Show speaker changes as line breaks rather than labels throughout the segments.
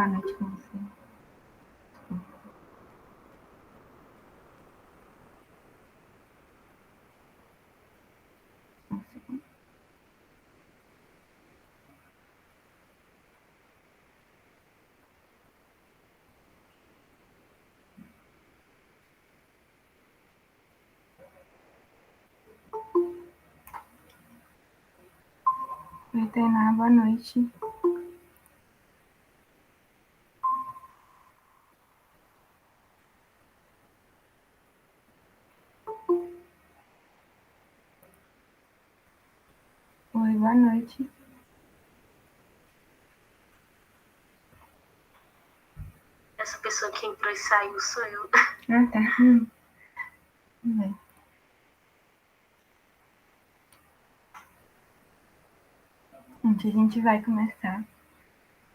boa noite com você. Oi, Tainá, boa noite. Oi, boa noite.
Essa pessoa que entrou e saiu sou eu.
Ah, tá. Bem. Gente, a gente vai começar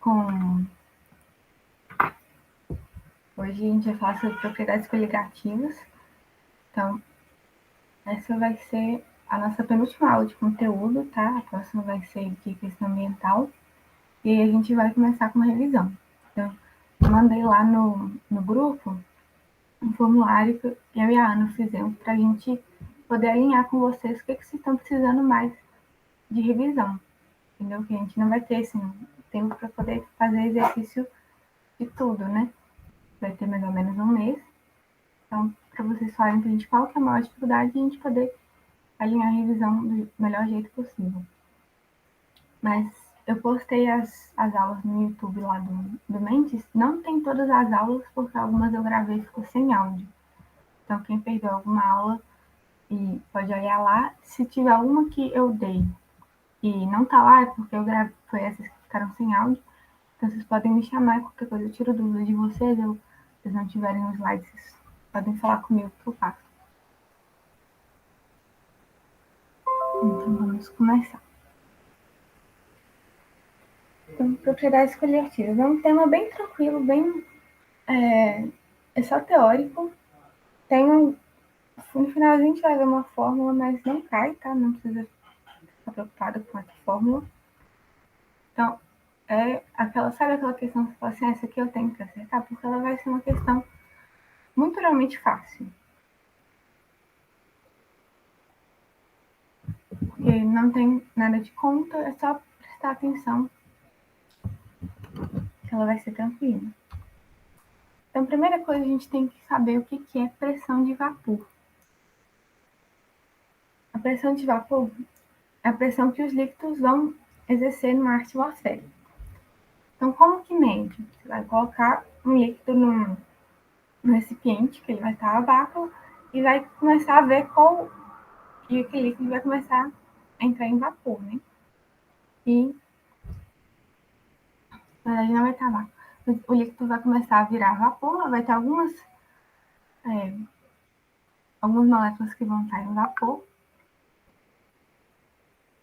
com... Hoje a gente vai falar sobre propriedades coligativas. Então, essa vai ser a nossa penúltima aula de conteúdo, tá? A próxima vai ser de questão ambiental. E aí a gente vai começar com uma revisão. Então, eu mandei lá no grupo um formulário que eu e a Ana fizemos para a gente poder alinhar com vocês o que vocês estão precisando mais de revisão. Entendeu? Que a gente não vai ter assim, tempo para poder fazer exercício de tudo, né? Vai ter mais ou menos um mês. Então, para vocês falarem para a gente qual que é a maior dificuldade e a gente poder alinhar a revisão do melhor jeito possível. Mas eu postei as aulas no YouTube lá do Mendes. Não tem todas as aulas, porque algumas eu gravei e ficou sem áudio. Então, quem perdeu alguma aula e pode olhar lá. Se tiver uma que eu dei e não tá lá, é porque eu gravei, foi essas que ficaram sem áudio. Então, vocês podem me chamar, qualquer coisa eu tiro dúvida de vocês. Se vocês não tiverem os slides, vocês podem falar comigo que eu faço. Então, vamos começar. Então, propriedades coligativas. É um tema bem tranquilo, bem... É só teórico. No final a gente vai ver uma fórmula, mas não cai, tá? Não precisa ficar preocupado com essa fórmula. Então, sabe aquela questão que você fala assim, essa aqui eu tenho que acertar, porque ela vai ser uma questão muito realmente fácil. Porque não tem nada de conta, é só prestar atenção que ela vai ser tranquila. Então, a primeira coisa, a gente tem que saber o que é pressão de vapor. A pressão de vapor é a pressão que os líquidos vão exercer no ar atmosférico. Então, como que mede? Você vai colocar um líquido no recipiente, que ele vai estar a vácuo, e vai começar a ver e aquele líquido vai começar a entrar em vapor, né? E, na verdade, não vai estar vácuo. O líquido vai começar a virar vapor, vai ter algumas moléculas que vão estar em vapor,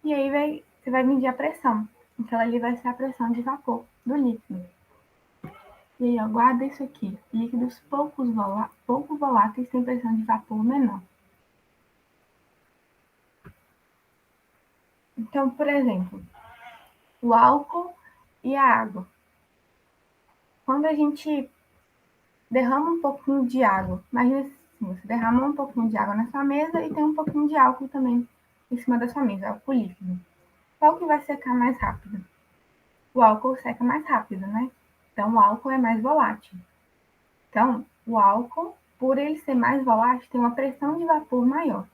e aí você vai medir a pressão. Então, ali vai ser a pressão de vapor do líquido. E aí, ó, guarda isso aqui. Líquidos pouco voláteis têm pressão de vapor menor. Então, por exemplo, o álcool e a água. Quando a gente derrama um pouquinho de água, imagina assim, você derrama um pouquinho de água na sua mesa e tem um pouquinho de álcool também em cima da sua mesa, álcool líquido. Qual que vai secar mais rápido? O álcool seca mais rápido, né? Então, o álcool é mais volátil. Então, o álcool, por ele ser mais volátil, tem uma pressão de vapor maior.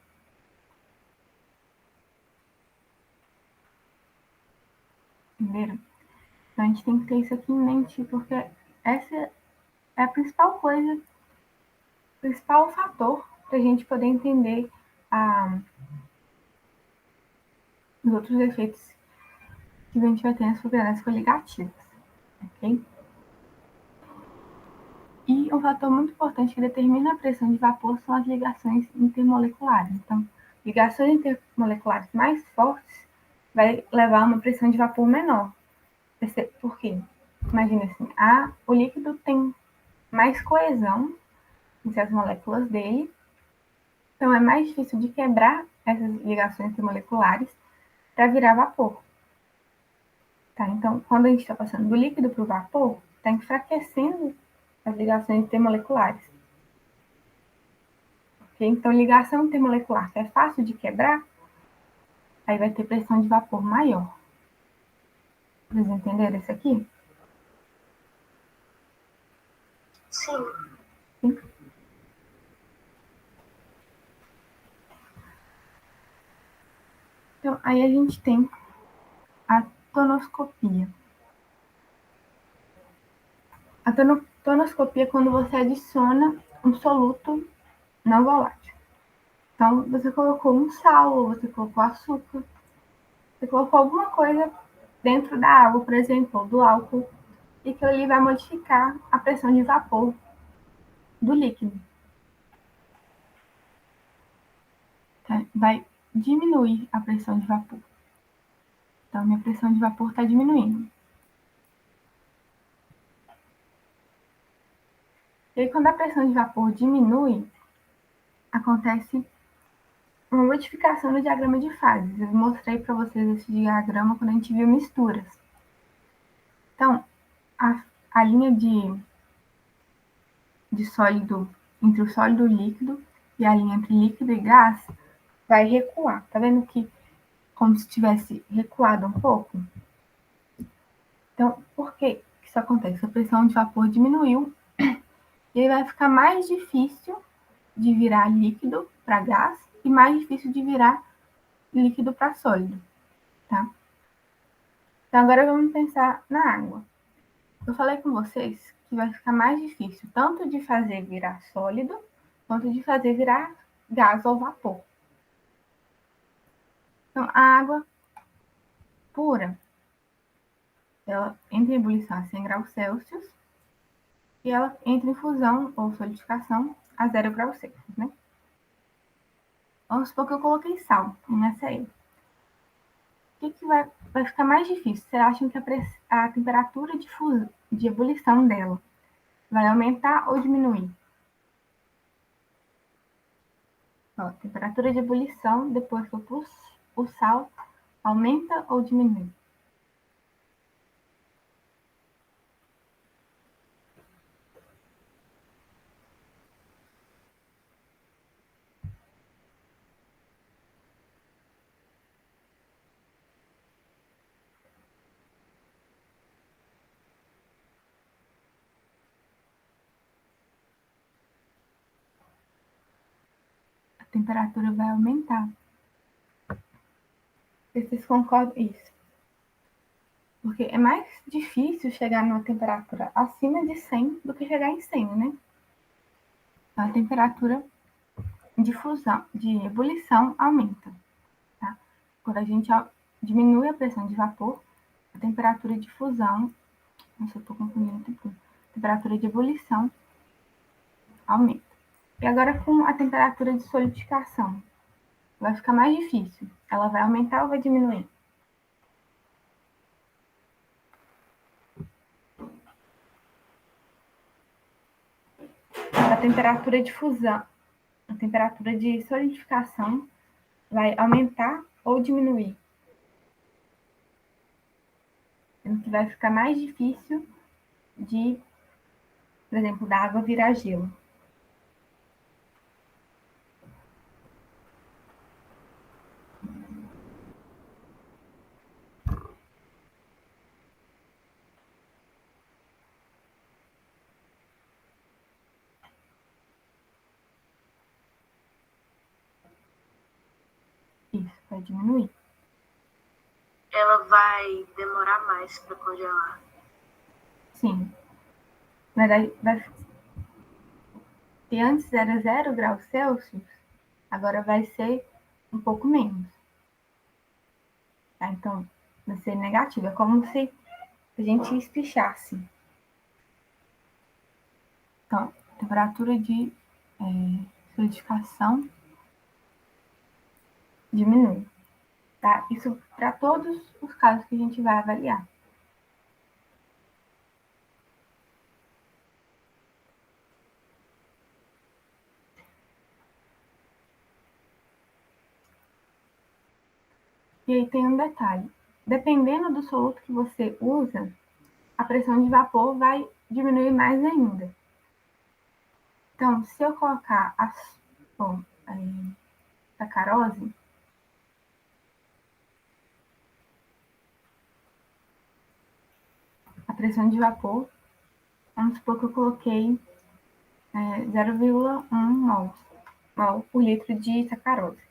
Entenderam? Então, a gente tem que ter isso aqui em mente, porque essa é a principal coisa, o principal fator para a gente poder entender os outros efeitos que a gente vai ter nas propriedades coligativas, ok? E um fator muito importante que determina a pressão de vapor são as ligações intermoleculares. Então, ligações intermoleculares mais fortes vai levar a uma pressão de vapor menor. Por quê? Imagina assim, o líquido tem mais coesão entre as moléculas dele, então é mais difícil de quebrar essas ligações intermoleculares para virar vapor. Tá? Então, quando a gente está passando do líquido para o vapor, está enfraquecendo as ligações intermoleculares. Okay? Então, ligação intermolecular que é fácil de quebrar, aí vai ter pressão de vapor maior. Vocês entenderam isso aqui?
Sim.
Sim. Então, aí a gente tem a tonoscopia. A tonoscopia é quando você adiciona um soluto não volátil. Então, você colocou um sal, ou você colocou açúcar, você colocou alguma coisa dentro da água, por exemplo, ou do álcool, e que ali vai modificar a pressão de vapor do líquido. Tá? Vai diminuir a pressão de vapor. Então, minha pressão de vapor está diminuindo. E aí, quando a pressão de vapor diminui, acontece uma modificação no diagrama de fases. Eu mostrei para vocês esse diagrama quando a gente viu misturas. Então, a linha de sólido, entre o sólido e o líquido, e a linha entre líquido e gás, vai recuar. Tá vendo que como se tivesse recuado um pouco? Então, por que isso acontece? A pressão de vapor diminuiu e aí vai ficar mais difícil de virar líquido para gás e mais difícil de virar líquido para sólido, tá? Então, agora vamos pensar na água. Eu falei com vocês que vai ficar mais difícil tanto de fazer virar sólido, quanto de fazer virar gás ou vapor. Então, a água pura, ela entra em ebulição a 100 graus Celsius e ela entra em fusão ou solidificação a 0 graus Celsius, né? Vamos supor que eu coloquei sal nessa aí. O que vai ficar mais difícil? Vocês acham que a temperatura de ebulição dela vai aumentar ou diminuir? Ó, temperatura de ebulição depois que eu pus o sal aumenta ou diminui? A temperatura vai aumentar. Vocês concordam? Isso. Porque é mais difícil chegar numa temperatura acima de 100 do que chegar em 100, né? Então, a temperatura de fusão, de ebulição aumenta, tá? Quando a gente diminui a pressão de vapor, a temperatura de fusão, não sei se eu estou confundindo tudo, a temperatura de ebulição aumenta. E agora com a temperatura de solidificação, vai ficar mais difícil. Ela vai aumentar ou vai diminuir? A temperatura de fusão, a temperatura de solidificação vai aumentar ou diminuir? Sendo que vai ficar mais difícil de, por exemplo, da água virar gelo. Isso, vai diminuir.
Ela vai demorar mais para congelar.
Sim. Na verdade, se antes era 0 graus Celsius, agora vai ser um pouco menos. Tá? Então, vai ser negativo. É como se a gente espichasse. Então, temperatura de solidificação diminui. Tá? Isso para todos os casos que a gente vai avaliar. E aí tem um detalhe. Dependendo do soluto que você usa, a pressão de vapor vai diminuir mais ainda. Então, se eu colocar a sacarose, a pressão de vapor, vamos supor que eu coloquei 0,1 mol por litro de sacarose.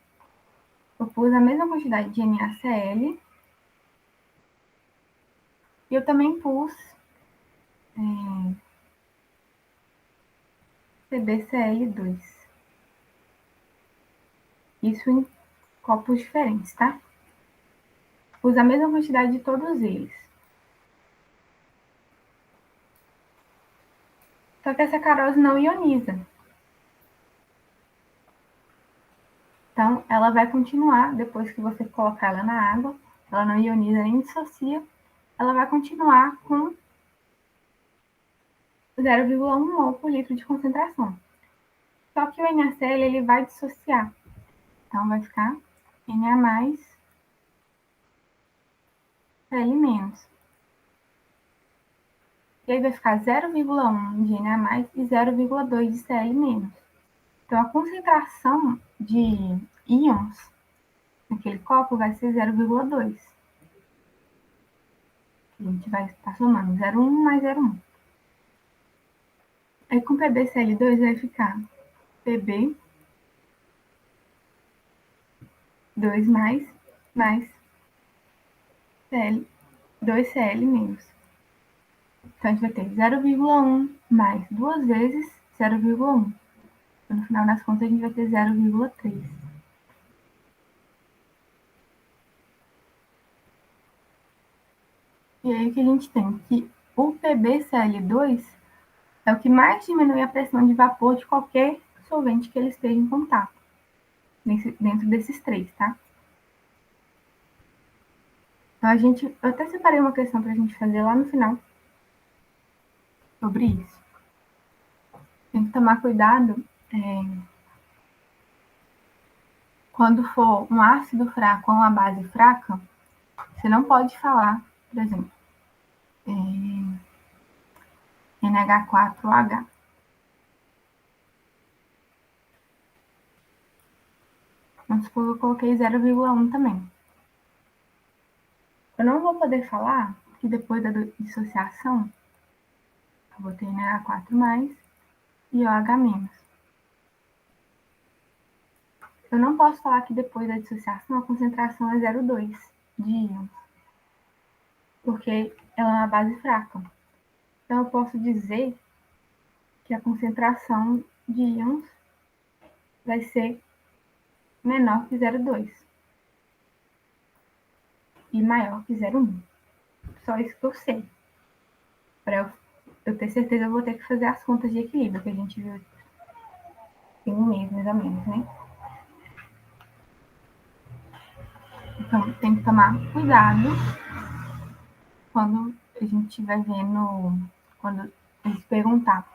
Eu pus a mesma quantidade de NaCl e eu também pus PbCl2. Isso em copos diferentes, tá? Pus a mesma quantidade de todos eles. Só que a sacarose não ioniza. Então, ela vai continuar, depois que você colocar ela na água, ela não ioniza nem dissocia, ela vai continuar com 0,1 mol por litro de concentração. Só que o NaCl ele vai dissociar. Então, vai ficar Na mais Cl menos. E aí vai ficar 0,1 de Na mais e 0,2 de Cl menos. Então, a concentração de íons naquele copo vai ser 0,2. A gente vai estar somando 0,1 mais 0,1. Aí com PbCl2 vai ficar Pb 2 mais Cl, 2Cl menos. Então a gente vai ter 0,1 mais duas vezes 0,1. Então, no final das contas a gente vai ter 0,3. E aí o que a gente tem? Que o PbCl2 é o que mais diminui a pressão de vapor de qualquer solvente que ele esteja em contato. Dentro desses três, tá? Então, eu até separei uma questão para a gente fazer lá no final sobre isso. Tem que tomar cuidado quando for um ácido fraco ou uma base fraca, você não pode falar, por exemplo, NH4OH. Vamos supor que eu coloquei 0,1 também. Eu não vou poder falar que depois da dissociação, eu botei NH4+, e OH-. Eu não posso falar que depois da dissociação a concentração é 0,2 de íons, porque ela é uma base fraca. Então, eu posso dizer que a concentração de íons vai ser menor que 0,2 e maior que 0,1. Só isso que eu sei. Para eu ter certeza, eu vou ter que fazer as contas de equilíbrio que a gente viu em um mês, mais ou menos, né? Então, tem que tomar cuidado quando a gente estiver vendo, quando a gente perguntar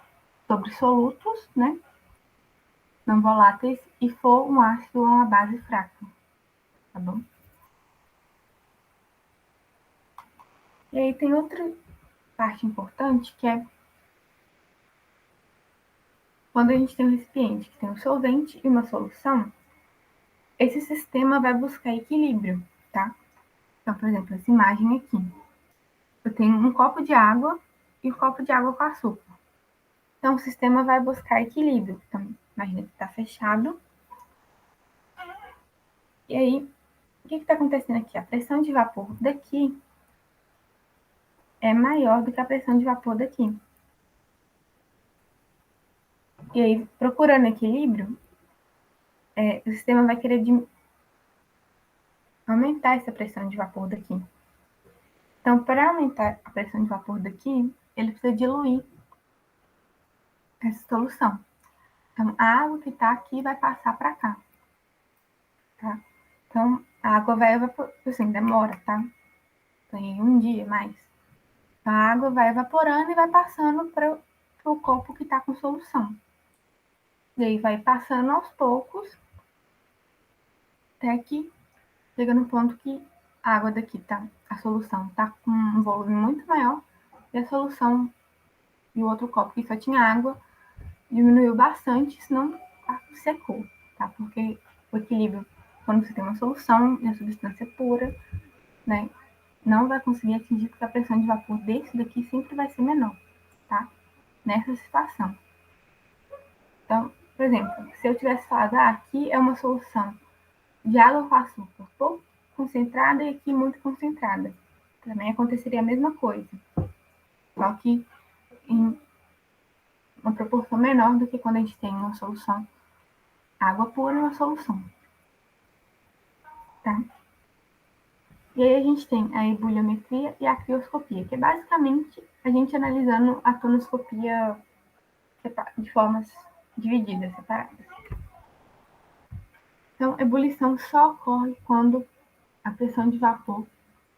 sobre solutos, né? Não voláteis, e for um ácido ou uma base fraca, tá bom? E aí tem outra parte importante que é quando a gente tem um recipiente que tem um solvente e uma solução, esse sistema vai buscar equilíbrio, tá? Então, por exemplo, essa imagem aqui. Eu tenho um copo de água e um copo de água com açúcar. Então, o sistema vai buscar equilíbrio. Então, imagina que está fechado. E aí, o que está acontecendo aqui? A pressão de vapor daqui é maior do que a pressão de vapor daqui. E aí, procurando equilíbrio, o sistema vai querer aumentar essa pressão de vapor daqui. Então, para aumentar a pressão de vapor daqui, ele precisa diluir essa solução. Então, a água que está aqui vai passar para cá. Tá? Então, a água vai evaporar, assim, demora, tá? Tem um dia mais. Então, a água vai evaporando e vai passando para o copo que está com solução. E aí vai passando aos poucos, até que chega no ponto que a água daqui tá, a solução tá com um volume muito maior e a solução e o outro copo que só tinha água diminuiu bastante, senão secou, tá? Porque o equilíbrio, quando você tem uma solução e a substância pura, né, não vai conseguir atingir, porque a pressão de vapor desse daqui sempre vai ser menor, tá? Nessa situação. Então, por exemplo, se eu tivesse falado, aqui é uma solução de água com açúcar pouco concentrada e aqui muito concentrada, também aconteceria a mesma coisa, só que em uma proporção menor do que quando a gente tem uma solução água pura e uma solução, tá? E aí a gente tem a ebuliometria e a crioscopia, que é basicamente a gente analisando a tonoscopia de formas divididas, separadas. Então, ebulição só ocorre quando a pressão de vapor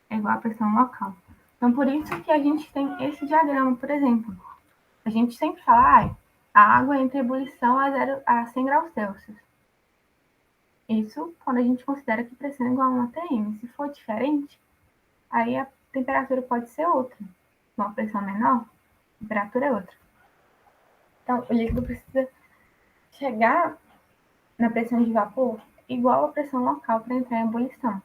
é igual à pressão local. Então, por isso que a gente tem esse diagrama, por exemplo. A gente sempre fala, a água entra em ebulição a 100 graus Celsius. Isso quando a gente considera que pressão é igual a 1 atm. Se for diferente, aí a temperatura pode ser outra. Uma pressão menor, a temperatura é outra. Então, o líquido precisa chegar na pressão de vapor igual à pressão local para entrar em ebulição.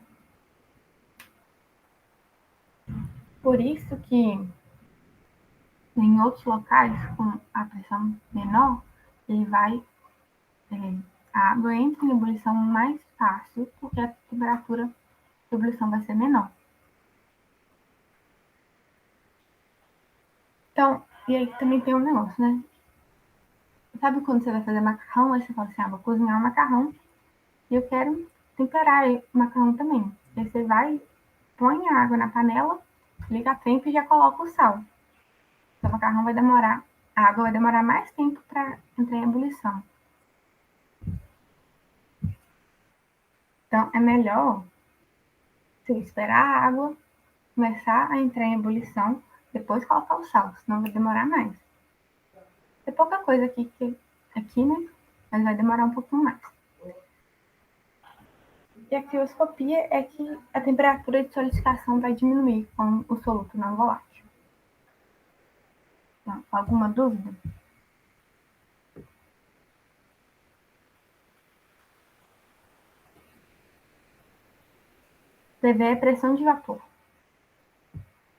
Por isso que em outros locais, com a pressão menor, a água entra em ebulição mais fácil, porque a temperatura de ebulição vai ser menor. Então, e aí também tem um negócio, né? Sabe quando você vai fazer macarrão, aí você fala assim, vou cozinhar o macarrão e eu quero temperar o macarrão também. Aí você vai, põe a água na panela, liga a tampa e já coloca o sal. Então, o macarrão vai demorar, a água vai demorar mais tempo para entrar em ebulição. Então, é melhor você esperar a água começar a entrar em ebulição, depois colocar o sal, senão vai demorar mais. Tem pouca coisa aqui, né? Mas vai demorar um pouquinho mais. E a crioscopia é que a temperatura de solidificação vai diminuir com o soluto não volátil. Então, alguma dúvida? PV é pressão de vapor.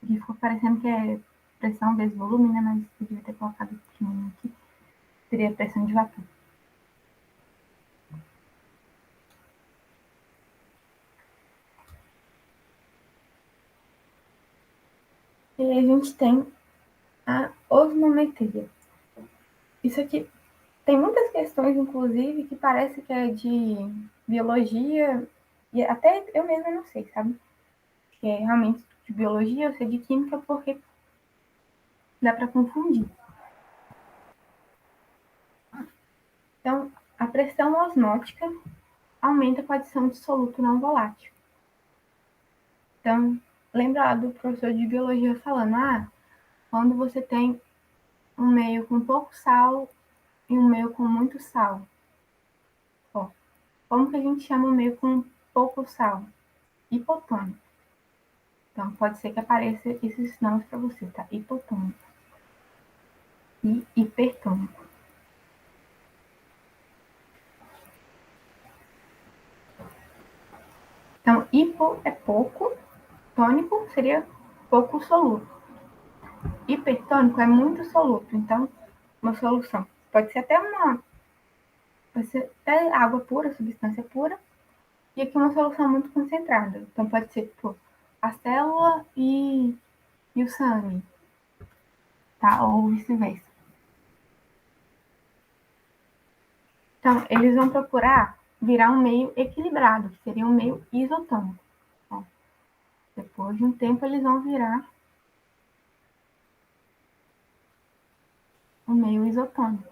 Aqui ficou parecendo que é pressão vezes volume, né? Mas eu devia ter colocado pequenininho aqui. Seria pressão de vapor. E aí a gente tem a osmometria. Isso aqui tem muitas questões, inclusive, que parece que é de biologia, e até eu mesma não sei, sabe? Que é realmente de biologia, eu sei de química, porque dá para confundir. Então, a pressão osmótica aumenta com a adição de soluto não volátil. Então, lembra lá do professor de biologia falando, quando você tem um meio com pouco sal e um meio com muito sal. Como que a gente chama um meio com pouco sal? Hipotônico. Então, pode ser que apareça esses nomes para você, tá? Hipotônico e hipertônico. Então, hipo é pouco, tônico seria pouco soluto. Hipertônico é muito soluto, então, uma solução. Pode ser até água pura, substância pura, e aqui uma solução muito concentrada. Então, pode ser, tipo, a célula e o sangue, tá? Ou vice-versa. Então, eles vão procurar virar um meio equilibrado, que seria um meio isotônico. Ó, depois de um tempo, eles vão virar um meio isotônico.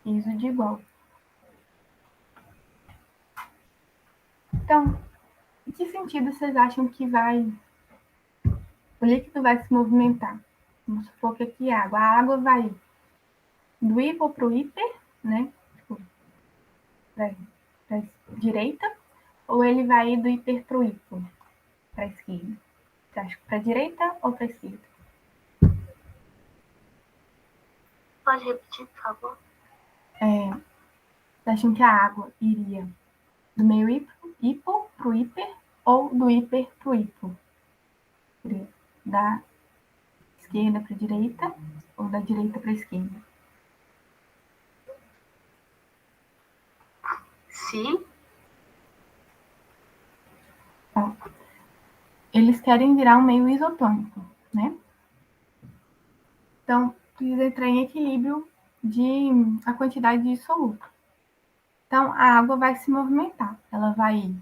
Iso de igual. Então, em que sentido vocês acham que o líquido vai se movimentar? Vamos supor que aqui é água. A água vai do hipo para o hiper, né? Tipo, para a direita, ou ele vai do hiper para o hipo, para a esquerda? Você acha para a direita ou para a esquerda?
Pode repetir, por favor?
Vocês acham que a água iria do meio hipo para o hiper ou do hiper para o hipo? Da esquerda para a direita ou da direita para a esquerda?
Sim.
Ó, eles querem virar um meio isotônico, né? Então, precisa entrar em equilíbrio de a quantidade de soluto. Então, a água vai se movimentar. Ela vai ir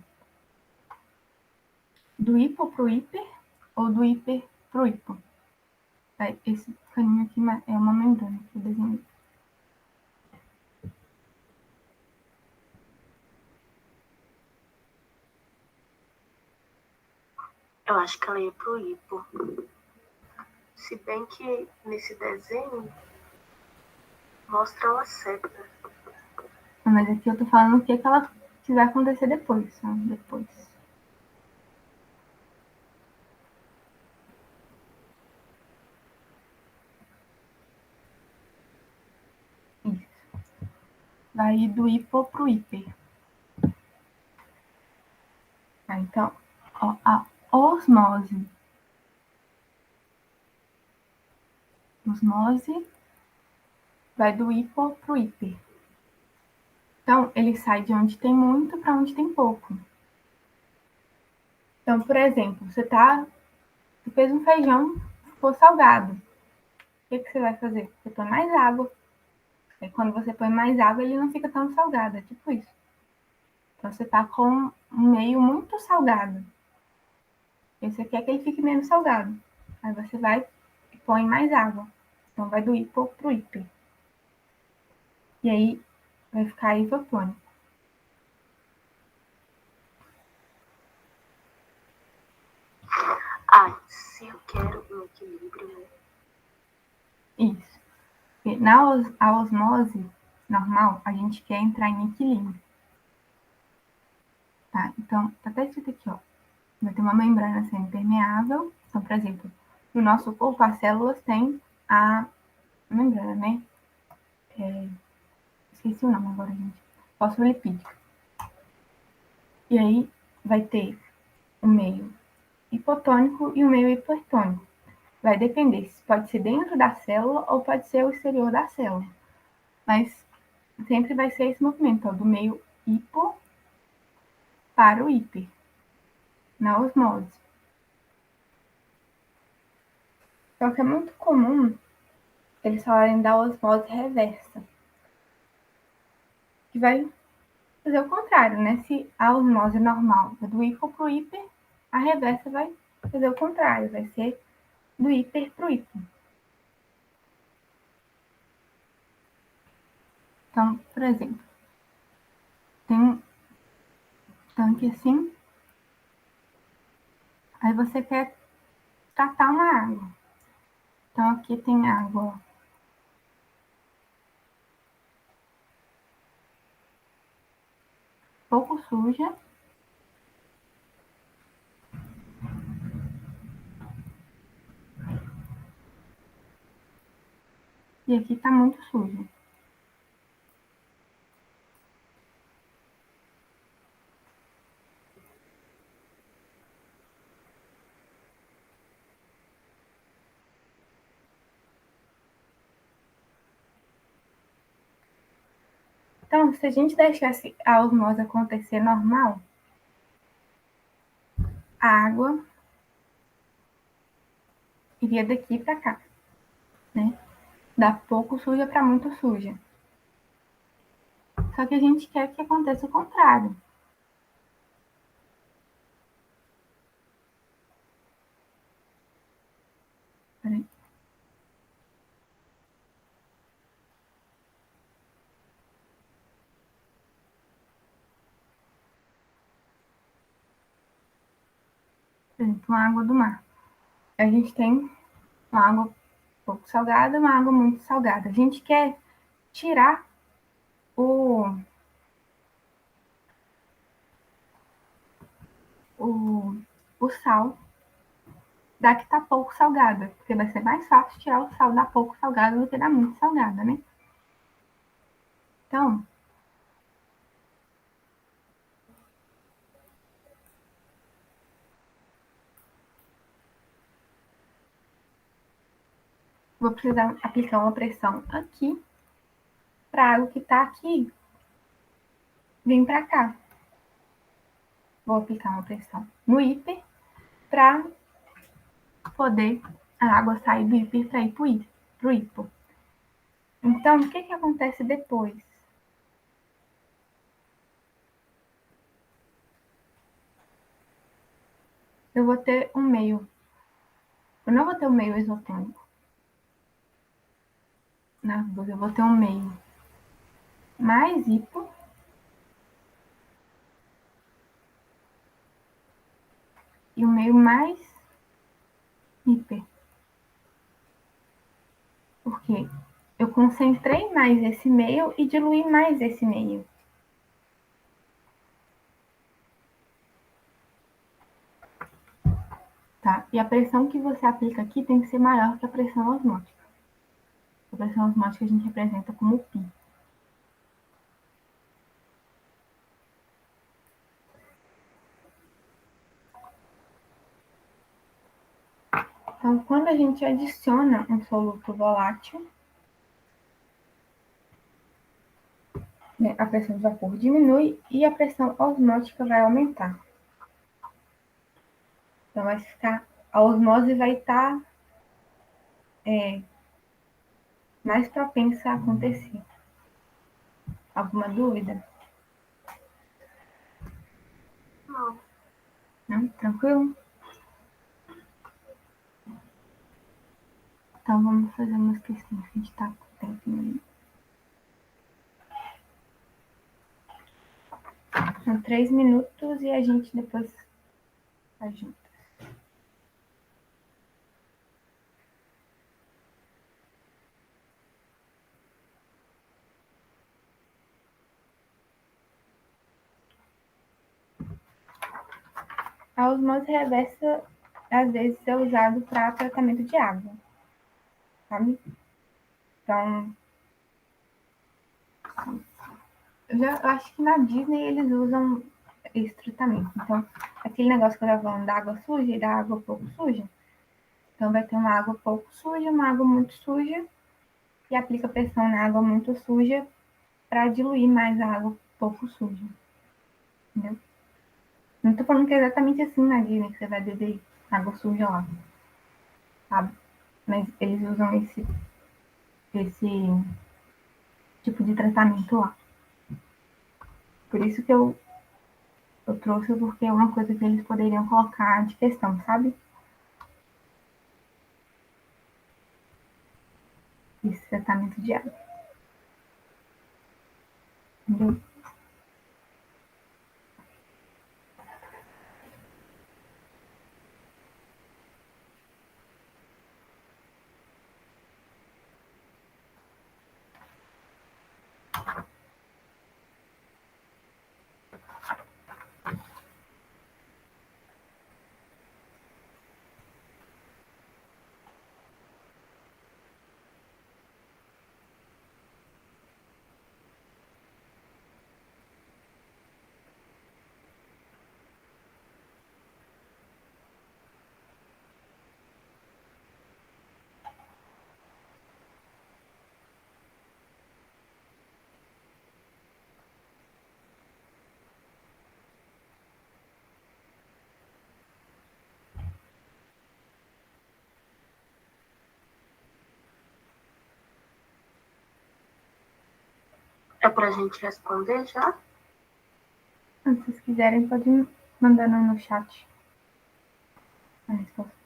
do hipo para o hiper ou do hiper para o hipo. Esse caninho aqui é uma membrana que eu desenhei.
Eu acho que ela ia pro hipo. Se bem que nesse desenho mostra uma seta.
Mas aqui eu tô falando o que ela vai acontecer depois, tá? Depois. Isso. Vai ir do hipo pro hiper. Tá, então, ó, a osmose. Osmose vai do hipo pro hiper. Então, ele sai de onde tem muito para onde tem pouco. Então, por exemplo, você fez um feijão, ficou salgado. O que você vai fazer? Você põe mais água. E quando você põe mais água, ele não fica tão salgado. É tipo isso. Então, você tá com um meio muito salgado. E você quer que ele fique menos salgado. Aí você vai e põe mais água. Então, vai do hipo pro hiper. E aí, vai ficar isotônico.
Se eu quero um equilíbrio, né?
Isso. E na osmose normal, a gente quer entrar em equilíbrio. Tá? Então, tá até escrito aqui, ó. Vai ter uma membrana semi-permeável. Então, por exemplo, no nosso corpo, as células têm a membrana, né? Esqueci o nome agora, gente. Fosfolipídica. E aí, vai ter o meio hipotônico e o meio hipertônico. Vai depender se pode ser dentro da célula ou pode ser o exterior da célula. Mas sempre vai ser esse movimento, ó, do meio hipo para o hiper, na osmose. Só que é muito comum eles falarem da osmose reversa, que vai fazer o contrário, né? Se a osmose normal é do hipo para o hiper, a reversa vai fazer o contrário, vai ser do hiper para o hipo. Então, por exemplo, tem um tanque assim, aí você quer tratar uma água. Então, aqui tem água pouco suja. E aqui tá muito suja. Então, se a gente deixasse a osmose acontecer normal, a água iria daqui para cá, né? Da pouco suja para muito suja. Só que a gente quer que aconteça o contrário. Peraí. Por exemplo, uma água do mar. A gente tem uma água pouco salgada, uma água muito salgada. A gente quer tirar o, o, o sal da que tá pouco salgada, porque vai ser mais fácil tirar o sal da pouco salgada do que da muito salgada, né? Então, vou precisar aplicar uma pressão aqui para a água que tá aqui vir para cá. Vou aplicar uma pressão no hiper para poder a água sair do hiper para ir pro hipo. Então, o que acontece depois? Eu vou ter um meio. Eu não vou ter um meio isotônico nas duas. Eu vou ter um meio mais hipo e um meio mais hiper. Porque eu concentrei mais esse meio e diluí mais esse meio. Tá? E a pressão que você aplica aqui tem que ser maior que a pressão osmótica. A pressão osmótica a gente representa como π. Então, quando a gente adiciona um soluto volátil, né, a pressão de vapor diminui e a pressão osmótica vai aumentar. Então, vai ficar, a osmose vai estar mais propensa a acontecer. Alguma dúvida?
Não.
Não? Tranquilo? Então, vamos fazer umas questões. A gente tá com tempo aí. São 3 minutos e a gente depois faz junto. A osmose reversa, às vezes, é usado para tratamento de água, sabe? Então, eu acho que na Disney eles usam esse tratamento. Então, aquele negócio que eu estava falando da água suja e da água pouco suja. Então, vai ter uma água pouco suja, uma água muito suja, e aplica pressão na água muito suja para diluir mais a água pouco suja. Entendeu? Não tô falando que é exatamente assim na Disney que você vai beber água suja lá, sabe? Mas eles usam esse tipo de tratamento lá. Por isso que eu trouxe, porque é uma coisa que eles poderiam colocar de questão, sabe? Esse tratamento de água. Entendeu?
É pra gente responder já?
Se vocês quiserem, podem mandar no chat a resposta.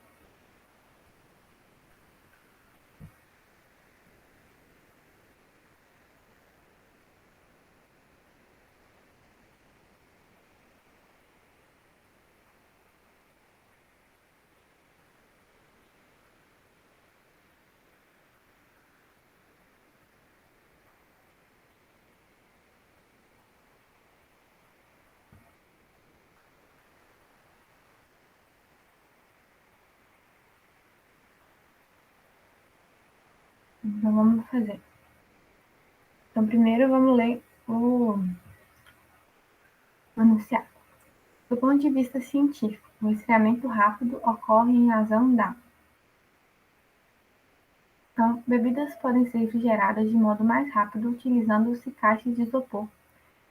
Então, vamos fazer. Então, primeiro, vamos ler o enunciado. Do ponto de vista científico, o resfriamento rápido ocorre em razão da. Então, bebidas podem ser refrigeradas de modo mais rápido utilizando-se caixas de isopor,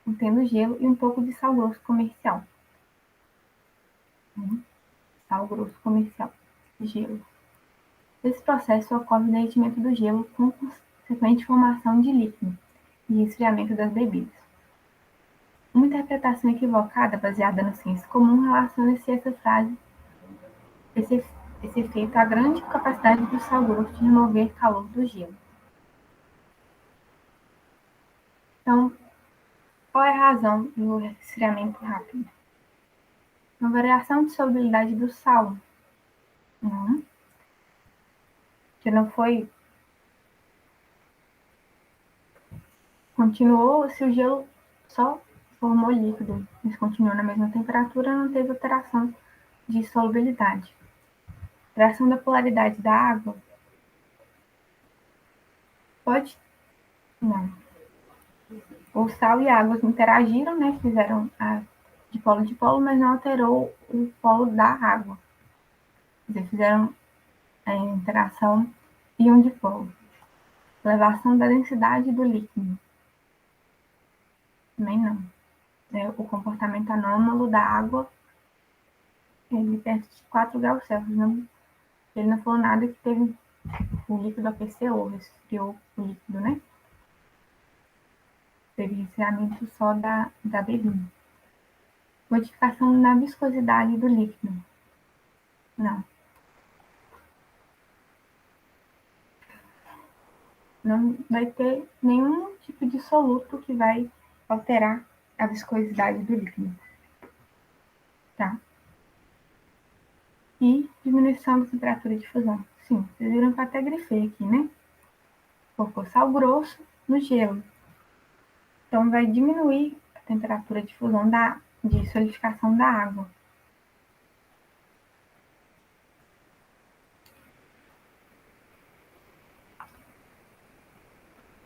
contendo gelo e um pouco de sal grosso comercial. Sal grosso comercial. Gelo. Esse processo ocorre no derretimento do gelo com consequente formação de líquido e resfriamento das bebidas. Uma interpretação equivocada, baseada no senso comum, relaciona-se essa frase, esse efeito à grande capacidade do sal grosso de remover calor do gelo. Então, qual é a razão do resfriamento rápido? Uma variação de solubilidade do sal. Não. Que não foi. Continuou, se o gelo só formou líquido, mas continuou na mesma temperatura, não teve alteração de solubilidade. Alteração da polaridade da água. Pode. Não. O sal e a água interagiram, né? Fizeram de polo, mas não alterou o polo da água. Quer dizer, fizeram interação íon-dipolo. Elevação da densidade do líquido. Também não. O comportamento anômalo da água, ele perto de 4 graus Celsius. Não, ele não falou nada que teve o líquido aqueceu, resfriou o líquido, né? Teve resfriamento só da bebida. Modificação na viscosidade do líquido. Não. Não vai ter nenhum tipo de soluto que vai alterar a viscosidade do líquido. Tá? E diminuição da temperatura de fusão. Sim, vocês viram que eu até grifei aqui, né? Colocou sal grosso no gelo. Então, vai diminuir a temperatura de fusão de solidificação da água.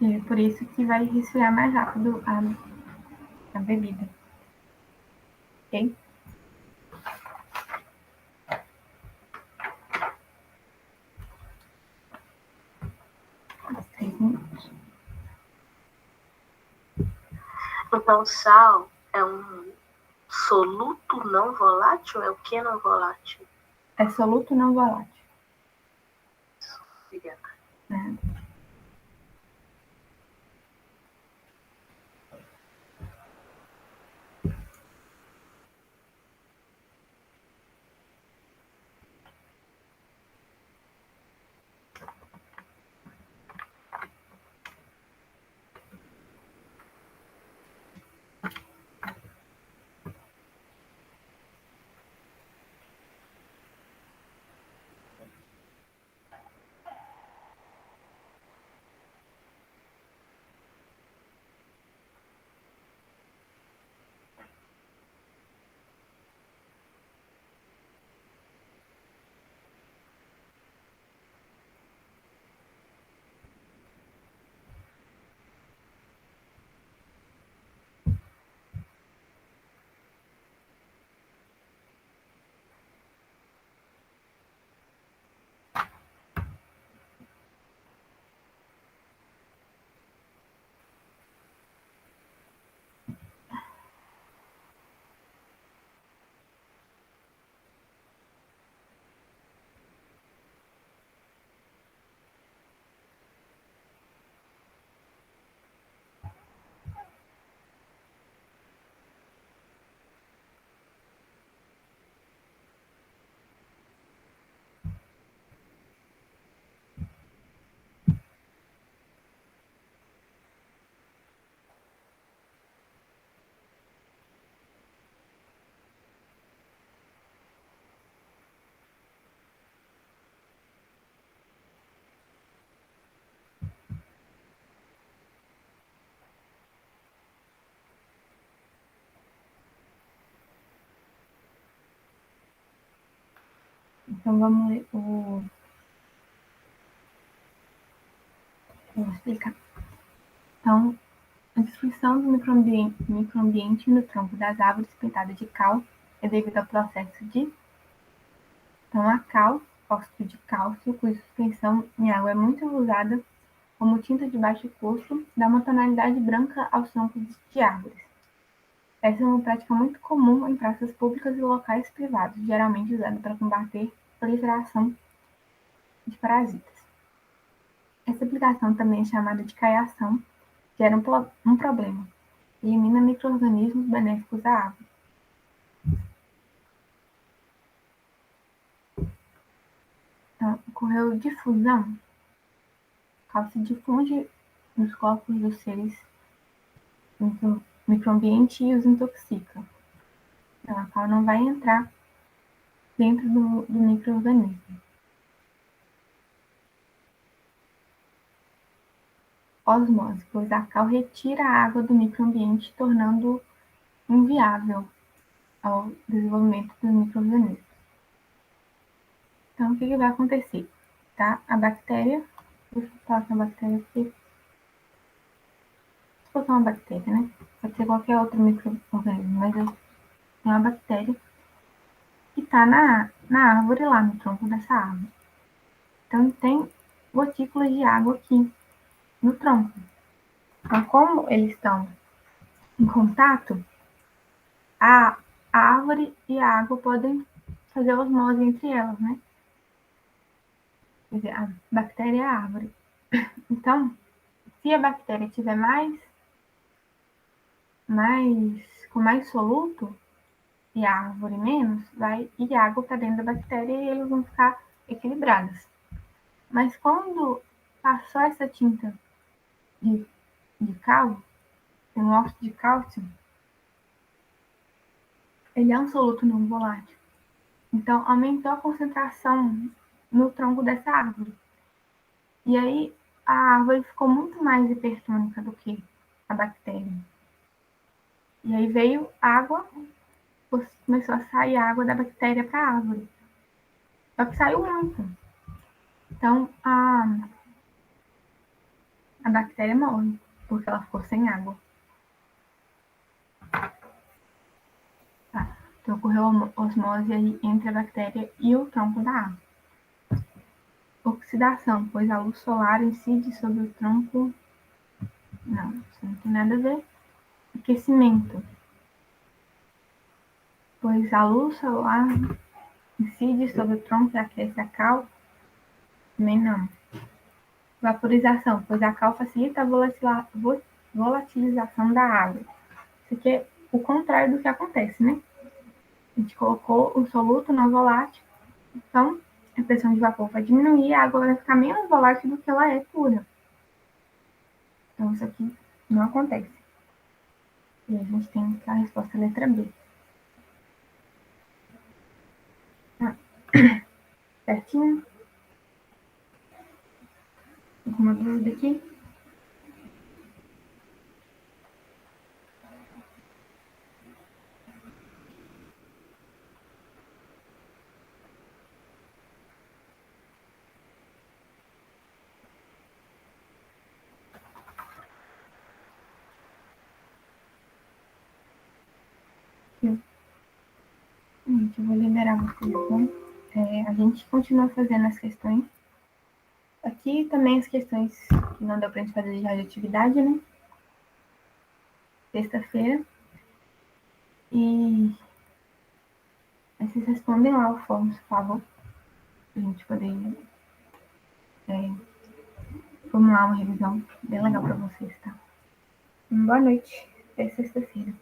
E é por isso que vai resfriar mais rápido a bebida. Ok?
Então, sal é um soluto não volátil? É o que não volátil?
É soluto não volátil.
Obrigada.
Então, vamos ler Eu vou explicar. Então, a destruição do microambiente no tronco das árvores pintadas de cal é devido ao processo de... Então, a cal, óxido de cálcio, cuja suspensão em água é muito usada como tinta de baixo custo, dá uma tonalidade branca aos troncos de árvores. Essa é uma prática muito comum em praças públicas e locais privados, geralmente usada para combater a proliferação de parasitas. Essa aplicação também é chamada de caiação, gera um problema. Elimina micro-organismos benéficos à água. Então, ocorreu difusão. O cal se difunde nos corpos dos seres no microambiente e os intoxica. Então, a cal não vai entrar dentro do micro-organismo. Osmose, pois a cal retira a água do microambiente, tornando-o inviável ao desenvolvimento dos micro-organismos. Então, o que vai acontecer? Tá? A bactéria, deixa eu falar com a bactéria aqui. Se colocar uma bactéria, né? Pode ser qualquer outro micro-organismo, mas é uma bactéria que está na árvore, lá no tronco dessa árvore. Então, tem gotículas de água aqui no tronco. Então, como eles estão em contato, a árvore e a água podem fazer osmose entre elas, né? Quer dizer, a bactéria e a árvore. Então, se a bactéria tiver com mais soluto e a árvore menos, vai ir água para dentro da bactéria e eles vão ficar equilibrados. Mas quando passou essa tinta de cal, tem um óxido de cálcio, ele é um soluto não volátil. Então, aumentou a concentração no tronco dessa árvore. E aí, a árvore ficou muito mais hipertônica do que a bactéria. E aí veio água, começou a sair água da bactéria para a árvore. Só que saiu muito. Então, a bactéria morre, porque ela ficou sem água. Tá. Então, ocorreu osmose aí entre a bactéria e o tronco da árvore. Oxidação, pois a luz solar incide sobre o tronco. Não, isso não tem nada a ver. Aquecimento, pois a luz solar incide sobre o tronco e aquece a cal. Também não. Vaporização, pois a cal facilita a volatilização da água. Isso aqui é o contrário do que acontece, né? A gente colocou o soluto não volátil, então a pressão de vapor vai diminuir e a água vai ficar menos volátil do que ela é pura. Então isso aqui não acontece. E a gente tem a resposta letra B. Tá. Certinho? Alguma dúvida aqui? Gente, eu vou liberar vocês, bom? A gente continua fazendo as questões. Aqui também as questões que não deu pra gente fazer de radioatividade, né? Sexta-feira. E aí vocês respondem lá o fórum, por favor. Pra gente poder formular uma revisão bem legal pra vocês, tá? Boa noite. Até sexta-feira.